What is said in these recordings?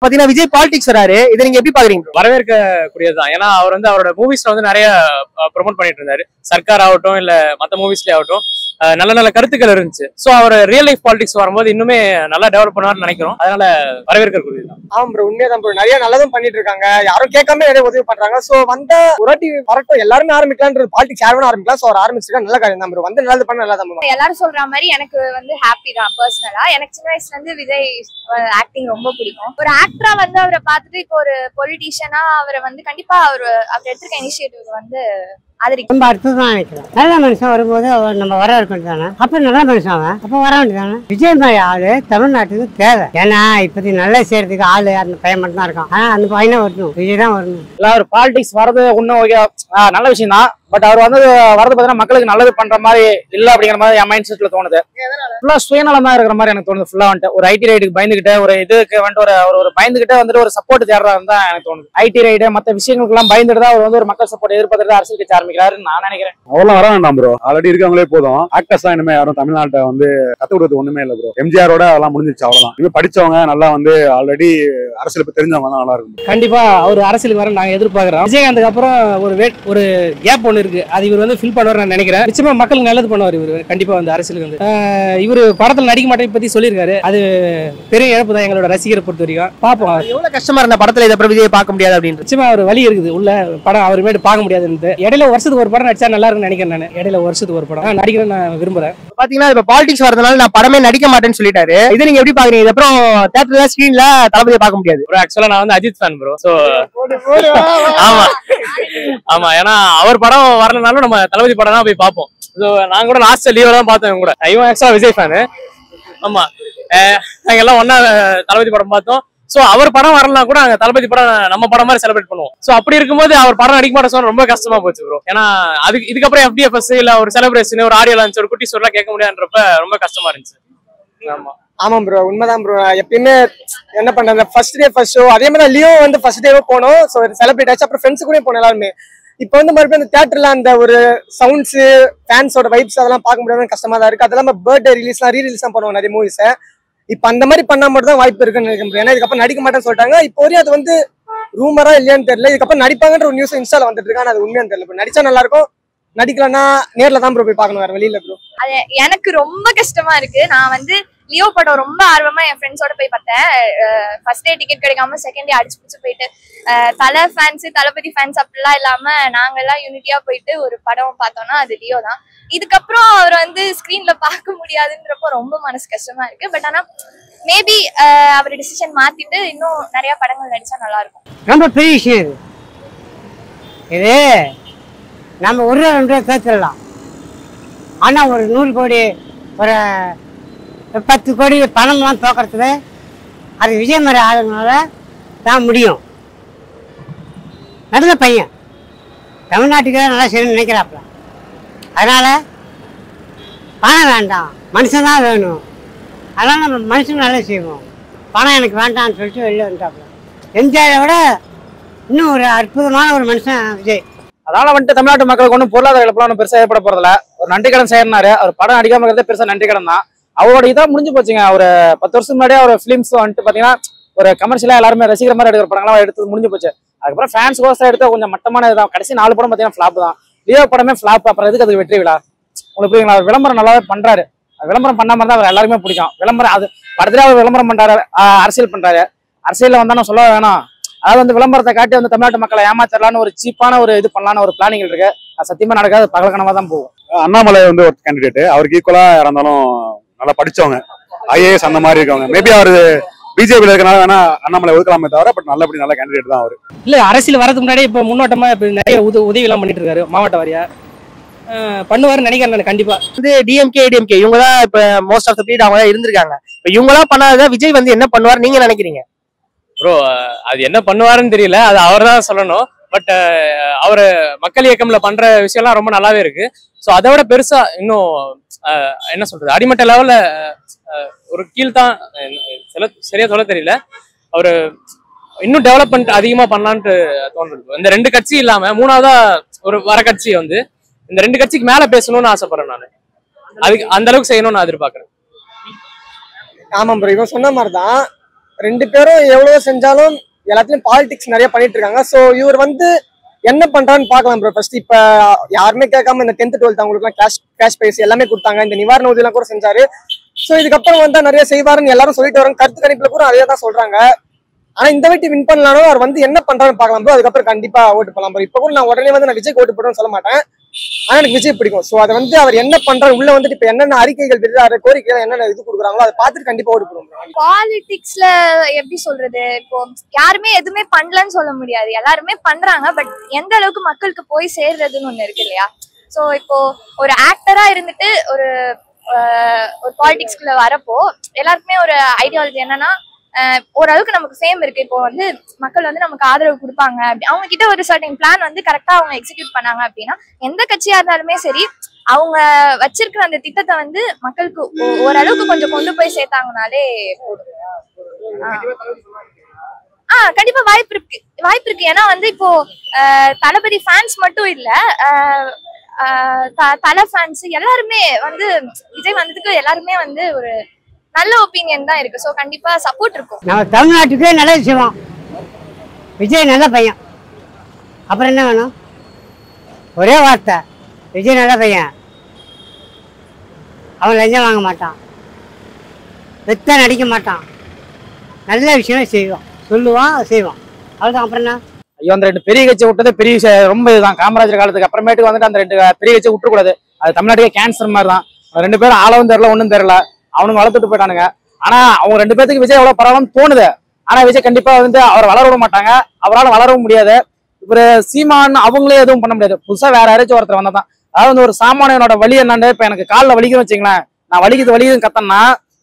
பாத்தீங்கன்னா விஜய் பாலிடிக்ஸ் வராரு, இதை நீங்க எப்படி பாக்குறீங்க? வரவேற்க கூடியதுதான். ஏன்னா அவர் வந்து அவரோட மூவிஸ்ல வந்து நிறைய ப்ரொமோட் பண்ணிட்டு இருந்தாரு. சர்க்கார் ஆகட்டும் இல்ல மத்த மூவிஸ்லயே ஆகட்டும் நல்ல நல்ல கருத்துக்கள் இருந்துச்சு. சோ அவர் ரியல் லைஃப் பாலிடிக்ஸ் வரும்போது இன்னுமே நல்லா டெவலப் பண்ணுவார்னு நினைக்கிறோம். அதனால வரவேற்க கூடியதுதான். ஆமா ப்ரோ, உண்மையாதான் ப்ரோ. நிறைய நல்லதும் பண்ணிட்டு இருக்காங்க, யாரும் கேட்காம நிறைய உதவி பண்றாங்க. சோ வந்த ஒரு வரட்டும், எல்லாருமே ஆரம்பிக்கலாம்ன்றது பாலிடிக்ஸ் யாரும் ஆரம்பிக்கலாம். சோ அவர் ஆரம்பிச்சிருக்கா நல்ல காரியம் தான் ப்ரோ. வந்து நல்லது பண்ண நல்லா தான். எல்லாரும் சொல்ற மாதிரி எனக்கு வந்து ஹாப்பி தான் பர்சனலா. எனக்கு சின்ன வயசுல இருந்து விஜய் ஆக்டிங் ரொம்ப பிடிக்கும். ஒரு ஆக்டரா வந்து அவரை பார்த்துட்டு இப்போ ஒரு பொலிட்டீஷியனா அவரை வந்து கண்டிப்பா அவர் எடுத்திருக்க இனிஷியேட்டிவ் வந்து ரொம்ப அற்புதமா நினைக்கிறேன். நல்ல மனுஷன் வரும்போது நம்ம வர இருக்கணும் தானே. அப்ப நல்ல மனுஷன் அவன், அப்ப வர வேண்டியதானே. விஜய் மாதிரி ஆளு தமிழ்நாட்டுக்கு தேவை. ஏன்னா இப்போதைக்கு நல்ல செய்யறதுக்கு ஆளு அந்த பையன் மட்டும் தான் இருக்கான். அந்த பையனை வரணும், விஜய் தான் வரணும். இல்ல ஒரு பாலிடிக்ஸ் வர்றது ஒன்னும் நல்ல விஷயம் தான். பட் அவர் வந்து வரது பாத்தீங்கன்னா மக்களுக்கு நல்லது பண்ற மாதிரி இல்ல அப்படிங்கிற மாதிரி என் மைண்ட் செட்ல தோணுது. ஃபுல்லா சுயநலமா இருக்கிற மாதிரி எனக்கு தோணுது. ஃபுல்லா வந்துட்டு ஒரு ஐடி ரைடுக்கு பயந்துகிட்டு ஒரு இதுக்கு வந்துட்டு ஒரு பயந்துகிட்டே வந்துட்டு ஒரு சப்போர்ட் தேடுறாருன்னு தான் எனக்கு தோணுது. ஐடி ரைடு மத்த விஷயங்களுக்கு எல்லாம் பயந்துட்டு தான் அவர் வந்து ஒரு மக்கள் சப்போர்ட் எதிர்பார்த்துட்டு அரசியல் கட்சி ஆரம்பிக்கிறாருன்னு நான் நினைக்கிறேன். அவ்வளவு வர வேண்டாம் ப்ரோ, ஆல்ரெடி இருக்கவங்களே போதும். ஆக்டர்ஸ் தான் இனிமே யாரும் தமிழ்நாட்டை வந்து கத்து கொடுத்து ஒண்ணுமே இல்ல ப்ரோ. எம்ஜிஆரோட அதெல்லாம் முடிஞ்சிச்சு, அவ்வளவுதான். இனிமே படிச்சவங்க நல்லா வந்து ஆல்ரெடி அரசியல் தெரிஞ்சவங்க தான் நல்லா இருக்கும். கண்டிப்பா அவர் அரசியலுக்கு வர நாங்க எதிர்பார்க்கிறோம். விஜயகாந்துக்கு அப்புறம் ஒரு கேப் ஒன்று இருக்கு, அது இவர் வந்து ஃபில் பண்ணுவார் நான் நினைக்கிறேன். நிச்சயமா மக்களுக்கு நல்லது பண்ணுவார் இவர். கண்டிப்பா வந்து அரசியலுக்கு வந்து இவர் படத்துல நடிக்க மாட்டேன் பத்தி சொல்லியிருக்காரு. அது பெரிய இழப்பு தான் எங்களோட ரசிகரை பொறுத்த வரைக்கும். பாப்போம் எவ்வளவு கஷ்டமா இருந்த படத்துல இதை விஜய் பார்க்க முடியாது அப்படின்னு. நிச்சயமா ஒரு வழி இருக்குது உள்ள படம் அவர் மேடு பார்க்க முடியாதுன்னு. இடையில வருஷத்துக்கு ஒரு படம் நடிச்சா நல்லா இருக்குன்னு நினைக்கிறேன். நான் இடையில வருஷத்துக்கு ஒரு படம் நடிக்கிறேன் நான் விரும்புறேன். பாத்தீங்கன்னா இப்ப பாலிடிக்ஸ் வரதுனால நான் படமே நடிக்க மாட்டேன்னு சொல்லிட்டாரு. இதை நீங்க எப்படி பாக்குறீங்க? அப்புறம் தியேட்டர்ல ஸ்கிரீன்ல தளபதியை பார்க்க முடியாது. ப்ரோ ஆக்சுவலா நான் வந்து அஜித் ஃபேன் ப்ரோ. சோ ஆமா ஆமா, ஏன்னா அவர் படம் வரலனாலும் நம்ம தளபதி படம் தான் போய் பார்ப்போம். நான் கூட லாஸ்ட் லீவ்ல தான் பார்த்தேன் கூட. இவன் ஆக்சுவலா விஜய் ஃபேனு. ஆமா, நாங்க எல்லாம் ஒன்னா தளபதி படம் பார்த்தோம். சோ அவர் படம் வரலனா கூட நாங்க தளபதி படம் நம்ம படம் மாதிரி செலிப்ரேட் பண்ணுவோம். சோ அப்படி இருக்கும்போது அவர் படம் நடிக்க மாட்டேன் சொன்னா ரொம்ப கஷ்டமா போச்சு ப்ரோ. ஏன்னா இதுக்கப்புறம் FDFS இல்ல ஒரு செலிப்ரேஷன் ஒரு ஆடியோ லான்ச் ஒரு குட்டி சொல்லலாம் கேட்க முடியாதுன்றப்ப ரொம்ப கஷ்டமா இருந்துச்சு. ஆமா ஆமா ப்ரோ, உண்மைதான் ப்ரோ. எப்பயுமே என்ன பண்றது, ஃபர்ஸ்ட் டே ஃபர்ஸ்ட் ஷோ அதே மாதிரி லியோ வந்து ஃபர்ஸ்ட் டேவே போனோம். ஸோ செலிப்ரேட் ஆச்சு. அப்புறம் ஃப்ரெண்ட்ஸ் கூட போனோம் எல்லாருமே. இப்போ வந்து மறுபடியும் அந்த தியேட்டர்ல அந்த ஒரு சவுண்ட்ஸ் ஃபேன்ஸோட வைப்ஸ் அதெல்லாம் பார்க்க முடியாத கஷ்டமா தான் இருக்கு. அதெல்லாம் பர்த்டே ரிலீஸ்லாம் ரீரிலீஸ் தான் பண்ணுவோம் நிறைய மூவிஸை. இப்போ அந்த மாதிரி பண்ணா மட்டும் தான் வாய்ப்பு இருக்குன்னு நினைக்க முடியும். ஏன்னா இதுக்கப்புறம் நடிக்க மாட்டேன்னு சொல்லிட்டாங்க. இப்போ வரையும் அது வந்து ரூமரா இல்லையான்னு தெரியல. இதுக்கப்புறம் நடிப்பாங்கன்ற ஒரு நியூஸ் இன்ஸ்டால வந்துட்டு இருக்கு. அது உண்மையான்னு தெரியல. இப்போ நடிச்சா நல்லா இருக்கும், நடிக்கலன்னா நேர்ல தான் ப்ரோ போய் பார்க்கணும், வேற வெளியில ப்ரோ. அது எனக்கு ரொம்ப கஷ்டமா இருக்கு. நான் வந்து லியோ படம் ரொம்ப ஆர்வமா என் ஃப்ரெண்ட்ஸோட போய் பார்த்தேன். ஃபர்ஸ்ட் டே டிக்கெட் கிடைக்காம செகண்ட் டே அடிச்சு பிடிச்சு போயிட்டு தலை ஃபேன்ஸ் தளபதி ஃபேன்ஸ் அப்படிலாம் இல்லாம நாங்க எல்லாம் யூனிட்டியா போயிட்டு ஒரு படம் பார்த்தோம்னா அது லியோ தான். இதுக்கப்புறம் அவர் வந்து ஸ்கிரீன்ல பார்க்க முடியாதுன்றப்போ ரொம்ப மனசு கஷ்டமா இருக்கு. பட் ஆனா மேபி அவர் டிசிஷன் மாத்திட்டு இன்னும் நிறைய படங்கள் நடிச்சா நல்லா இருக்கும். ரொம்ப பெரிய விஷயம் இது. நம்ம ஒரு 2 ரூபா சேர்த்துடலாம். ஆனா ஒரு 100 கோடி ஒரு 10 கோடி பணம்லாம் தோக்கிறதுக்கு அது விஜய் மாதிரி ஆளுங்களால தான் முடியும். நல்ல பையன், தமிழ்நாட்டுக்கு நல்லா செய்யணும்னு நினைக்கிறாப்புல. அதனால பணம் வேண்டாம், மனுஷன் தான் வேணும். அதனால நம்ம மனுஷன் நல்லா செய்வோம். பணம் எனக்கு வேண்டாம்னு சொல்லிட்டு வெளியே வந்துட்டாப்புல. எம்ஜிஆரை விட இன்னும் ஒரு அற்புதமான ஒரு மனுஷன் விஜய். அதனால வந்துட்டு தமிழ்நாட்டு மக்களுக்கு ஒன்றும் பொருளாதார இழப்பெல்லாம் பெருசாக ஏற்பட போறதில்ல. ஒரு நன்றி கடன் செய்யறாரு. அவர் படம் நடிக்காம இருக்கிறதே பெருசா நன்றி கடன் தான். அவரோட இதான் முடிஞ்சு போச்சுங்க. ஒரு 10 வருஷம் முன்னாடியே ஒரு ஃபிலிம்ஸ் வந்துட்டு பாத்தீங்கன்னா ஒரு கமர்ஷியலா எல்லாருமே ரசிக்கிற மாதிரி எடுக்கிற படங்கள்லாம் எடுத்து முடிஞ்சு போச்சு. அதுக்கப்புறம் ஃபேன்ஸ் கோசம் எடுத்து கொஞ்சம் மட்டமான இதுதான். கடைசி 4 படம் பாத்தீங்கன்னா ஃபிளாப் தான். லியோ படமே ஃபிளாப். அப்புறம் எதுக்கு அதுக்கு வெற்றி விழா? உங்களுக்கு புரியுங்களா? விளம்பரம் நல்லாவே பண்றாரு. விளம்பரம் பண்ணாம இருந்தா அவர் எல்லாருமே பிடிக்கும். விளம்பரம் அது படத்துல அவர் விளம்பரம் பண்றாரு, அரசியல் பண்றாரு. அரசியல்ல வந்தாலும் சொல்ல வேணாம். அதாவது வந்து விளம்பரத்தை காட்டி வந்து தமிழ்நாட்டு மக்களை ஏமாத்தலான்னு ஒரு சீப்பான ஒரு இது பண்ணலான்னு ஒரு பிளானிங் இருக்கு. அது சத்தியமா நடக்காது, பகலக்கணமா தான் போகும். அண்ணாமலை வந்து ஒரு கேண்டிடேட், அவருக்கு ஈக்குவலா யாரா இருந்தாலும் நல்லா படிச்சவங்க, IAS அந்த மாதிரி இருக்கவங்க. மேபி அவரு பிஜேபியில் இருக்கனால வேணா அண்ணாமலை ஒதுக்கலாமே தவிர, பட் நல்லபடி நல்ல கேண்டிடேட் தான் அவரு. இல்ல அரசியல் வரதுக்கு முன்னாடி இப்ப முன்னோட்டமா இப்ப நிறைய உதவி எல்லாம் பண்ணிட்டு இருக்காரு. மாவட்ட வாரியா பண்ணுவாருன்னு நினைக்கிறேன். கண்டிப்பா வந்து DMK ADMK இவங்க தான் இப்ப மோஸ்ட் ஆஃப் த பீரியட் அவங்க தான் இருந்திருக்காங்க. இப்ப இவங்க எல்லாம் பண்ணாத விஜய் வந்து என்ன பண்ணுவார் நீங்க நினைக்கிறீங்க? ப்ரோ அது என்ன பண்ணுவாருன்னு தெரியல, அது அவர் தான் சொல்லணும். பட் அவரு மக்கள் இயக்கம்ல பண்ற விஷயம்லாம் ரொம்ப நல்லாவே இருக்கு. ஸோ அதை விட பெருசா இன்னும் என்ன சொல்றது, அடிமட்ட லெவல்ல ஒரு கீழ்தான் சரியா சொல்ல தெரியல. அவரு இன்னும் டெவலப்மெண்ட் அதிகமா பண்ணலான்ட்டு தோன்றுது. இந்த 2 கட்சி இல்லாம 3ஆவதா ஒரு வர கட்சி வந்து இந்த 2 கட்சிக்கு மேல பேசணும்னு ஆசைப்படுறேன். நான் அதுக்கு அந்த அளவுக்கு செய்யணும்னு நான் எதிர்பார்க்கறேன். ஆமா ப்ரோ, இவன் சொன்ன மாதிரிதான் 2 பேரும் எவ்வளவு செஞ்சாலும் எல்லாத்துலயும் பாலிடிக்ஸ் நிறைய பண்ணிட்டு இருக்காங்க. ஸோ இவர் வந்து என்ன பண்றான்னு பாக்கலாம் ப்ரோ. ஃபர்ஸ்ட் இப்ப யாருமே கேட்காம இந்த 10th 12th அவங்களுக்கு எல்லாம் கேஷ் பிரைஸ் எல்லாமே கொடுத்தாங்க. இந்த நிவாரண உதவி எல்லாம் கூட செஞ்சாரு. ஸோ இதுக்கப்புறம் வந்தா நிறைய செய்வாருன்னு எல்லாரும் சொல்லிட்டு வராங்க. கருத்து கணிப்புல கூட அதே தான் சொல்றாங்க. ஆனா இந்த வாட்டி வின் பண்ணலாலும் அவர் வந்து என்ன பண்றாருன்னு பாக்கலாம் ப்ரோ. அதுக்கப்புறம் கண்டிப்பா ஓட்டு போடலாம் ப்ரோ. இப்ப கூட நான் உடனே வந்து நான் விஜய்க்கு ஓட்டு போடுறேன்னு சொல்ல மாட்டேன். ஆனா எனக்கு விஜய் பிடிக்கும். ஸோ அதை வந்து அவர் என்ன பண்றாரு உள்ள வந்துட்டு இப்ப என்னென்ன அறிக்கைகள் விடுறாரு, கோரிக்கைகள் என்னென்ன இது கொடுக்குறாங்களோ அதை பார்த்துட்டு கண்டிப்பா ஓட்டு போடுவோம். பாலிடிக்ஸ்ல எப்படி சொல்றது, இப்போ யாருமே எதுவுமே பண்ணலன்னு சொல்ல முடியாது, எல்லாருமே பண்றாங்க. பட் எந்த அளவுக்கு மக்களுக்கு போய் சேர்றதுன்னு ஒண்ணு இருக்கு இல்லையா? ஸோ இப்போ ஒரு ஆக்டரா இருந்துட்டு ஒரு பாலிடிக்ஸ்குள்ள வரப்போ எல்லாருக்குமே ஒரு ஐடியாலஜி என்னன்னா, ஓரளவுக்கு நமக்கு ஃபேம் இருக்கு, இப்போ வந்து மக்கள் வந்து நமக்கு ஆதரவு கொடுப்பாங்க, அவங்க கிட்ட ஒரு சர்டன் பிளான் வந்து கரெக்டா அவங்க எக்ஸிக்யூட் பண்ணாங்க அப்படின்னா எந்த கட்சியா இருந்தாலுமே சரி அவங்க வச்சிருக்கிற அந்த திட்டத்தை வந்து மக்களுக்கு ஓரளவுக்கு கொஞ்சம் கொண்டு போய் சேர்த்தாங்கனாலே போதும். கண்டிப்பா வாய்ப்பு இருக்கு. ஏன்னா வந்து இப்போ தளபதி ஃபேன்ஸ் மட்டும் இல்ல, தலை ஃபேன்ஸ் எல்லாருமே வந்து விஜய் வந்ததுக்கு எல்லாருமே வந்து ஒரு நல்ல ஒப்பீனியன் தான் இருக்கு. ஸோ கண்டிப்பா சப்போர்ட் இருக்கும். நம்ம தமிழ்நாட்டுக்கே நல்லது செய்வோம். விஜய் நல்ல பையன், அப்புறம் என்ன வேணும்? ஒரே வார்த்தை, விஜய் நல்ல பையன். அவன் லஞ்சம் வாங்க மாட்டான், வெத்த நடிக்க மாட்டான், நல்ல விஷயம் செய்வான், சொல்லுவான், செய்வான், அவ்வளோதான். அப்புறம் என்ன? ஐயோ, அந்த 2 பெரிய கட்சி விட்டது பெரிய ரொம்ப இதுதான். காமராஜர் காலத்துக்கு அப்புறமேட்டுக்கு வந்துட்டு அந்த 2 பெரிய கட்சி விட்டுக்கூடாது. அது தமிழ்நாட்டுக்கே கேன்சர் மாதிரி தான். 2 பேரும் ஆளவும் தெரியல, ஒன்றும் தெரியல, அவனுங்க வளர்த்துட்டு போயிட்டானுங்க. ஆனா அவங்க 2 பேருக்கு விஜய் எவ்வளவு பரவாயில்லன்னு தோணுது. ஆனா விஜய் கண்டிப்பா வந்து அவர் வளர விட மாட்டாங்க, அவரால் வளரவும் முடியாது. இவரு சீமான் அவங்களே எதுவும் பண்ண முடியாது. புதுசா வேற யாராச்சும் ஒருத்தர் வந்ததான். அதாவது வந்து ஒரு சாமானியனோட வலி என்னன்னு, இப்ப எனக்கு காலில் வலிக்குன்னு வச்சுங்களேன், நான் வலிக்குது கத்தன்னா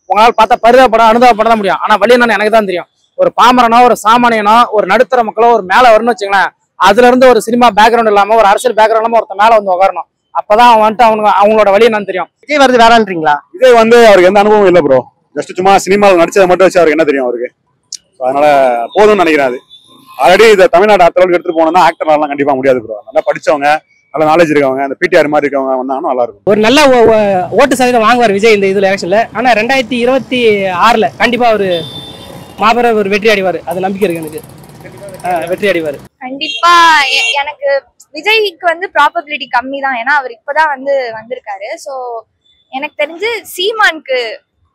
உங்களால் பார்த்தா பரிதாபப்படம் அனுதாபப்பட தான் முடியும். ஆனா வலி என்னன்னு எனக்கு தான் தெரியும். ஒரு பாமரனோ ஒரு சாமானியனோ ஒரு நடுத்தர மக்களோ ஒரு மேல வரணும்னு வச்சுங்களேன், அதுல இருந்து ஒரு சினிமா பேக்ரவுண்ட் இல்லாம ஒரு அரசியல் பேக்ரவுண்ட் இல்லாம ஒருத்தர் மேல வந்து உட்காரணும். அப்பதான் அவன் வந்துட்டு அவங்களோட வழி என்னன்னு தெரியும். விஜய் வருது வேறான்றீங்களா? விஜய் வந்து அவருக்கு எந்த அனுபவம் இல்லை ப்ரோ. ஜஸ்ட் சும்மா சினிமாவில் நடிச்சதை மட்டும் வச்சு அவருக்கு என்ன தெரியும் அவருக்கு. அதனால போதும்னு நினைக்கிறேன். அது ஆல்ரெடி இதை தமிழ்நாடு அடுத்த அளவுக்கு எடுத்துட்டு போனோம்னா ஆக்டர்லாம் கண்டிப்பா முடியாது ப்ரோ. நல்லா படிச்சவங்க, நல்ல நாலேஜ் இருக்கவங்க, அந்த பிடிஆர் மாதிரி இருக்கவங்க வந்தாங்கன்னா நல்லா இருக்கும். ஒரு நல்ல ஓட்டு சதவீதம் வாங்குவார் விஜய் இந்த இதுல எலெக்ஷன்ல. ஆனா 2026ல கண்டிப்பா ஒரு மாபெரும் ஒரு வெற்றி அடைவார், அது நம்பிக்கை இருக்கு எனக்கு. வெற்றி அடைவார் கண்டிப்பா. எனக்கு விஜய்க்கு வந்து ப்ராபபிலிட்டி கம்மி தான், ஏன்னா அவர் இப்பதான் வந்து வந்திருக்காரு. ஸோ எனக்கு தெரிஞ்சு சீமானுக்கு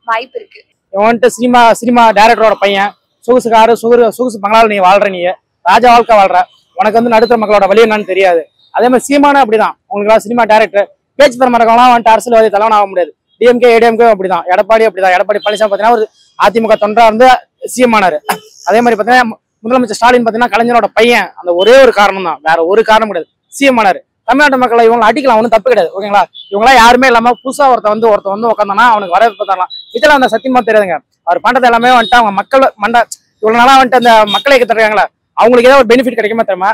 வாய்ப்பு இருக்கு. வந்துட்டு சினிமா டைரக்டரோட பையன், சொகுசு பங்களால நீ வாழ்ற, நீ ராஜா வாழ்க்கை வாழ்ற, உனக்கு வந்து நடுத்தர மக்களோட வழி என்னன்னு தெரியாது. அதே மாதிரி சீமானும் அப்படிதான். உங்களுக்கு சினிமா டைரக்டர் பேச்சு பெருமை இருக்கவங்களாம் வந்துட்டு அரசியல்வாதி தலைவன் ஆக முடியாது. டிஎம்கே ஏடிஎம்கே அப்படிதான். எடப்பாடி பழனிசாமி பார்த்தீங்கன்னா ஒரு அதிமுக தொண்டரா வந்து சிஎம் ஆனாரு. அதே மாதிரி பார்த்தீங்கன்னா முதலமைச்சர் ஸ்டாலின் பார்த்தீங்கன்னா கலைஞரோட பையன். அந்த ஒரே ஒரு காரணம் தான், வேற ஒரு காரணம் கிடையாது, சிஎம் ஆனாரு. தமிழ்நாட்டு மக்களை இவங்களை அடிக்கலாம், ஒன்றும் தப்பு கிடையாது, ஓகேங்களா? இவங்களாம் யாருமே இல்லாம புதுசா ஒருத்த வந்து உட்காந்தானா அவனுக்கு வரவேற்பு தரலாம். இதெல்லாம் அந்த சத்தியமா தெரியாதுங்க. அவர் பண்றது எல்லாமே வந்துட்டு அவங்க மக்கள் இவ்வளவு நாளா வந்துட்டு அந்த மக்களை தருவாங்களா, அவங்களுக்கு ஏதாவது ஒரு பெனிஃபிட் கிடைக்குமா தெரியுமா?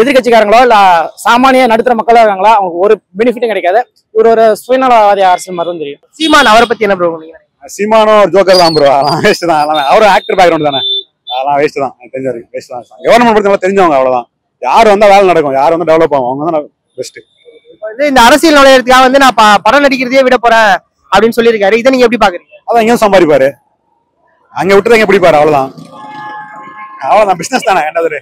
எதிர்கட்சிக்காரங்களோ இல்ல சாமானிய நடுத்தர மக்களோ இருக்காங்களா, அவங்களுக்கு ஒரு பெனிஃபிட்டும் கிடைக்காது. இவர் ஒரு சுயநலவாதி அரசியல் மாதிரி தெரியும். சீமான் அவரை பத்தி என்ன ப்ரோ? சீமானும் ஒரு ஜோக்கர் தான் ப்ரோ. அதெல்லாம் வேஸ்ட் தான். அவரும் ஆக்டர் பேக்ரவுண்ட் தானே, அதெல்லாம் வேஸ்ட் தான். தெரிஞ்ச வரைக்கும் வேஸ்ட் தான். கவர்மெண்ட் பத்தி தெரிஞ்சவங்க அவ்வளவுதான். யார் வந்தா வேலை நடக்கும், யார் வந்து டெவலப் ஆகும், அவங்க தான் பெஸ்ட். இந்த அரசியல் நுழையறதுக்காக வந்து நான் படம் நடிக்கிறதே விட போறேன் அப்படின்னு சொல்லியிருக்காரு. இதை நீங்க எப்படி பாக்குறீங்க? அதான் எங்கேயும் சம்பாதிப்பாரு, அங்க விட்டுதான் இங்க பிடிப்பாரு, அவ்வளவுதான். பிசினஸ் தானே என்னது.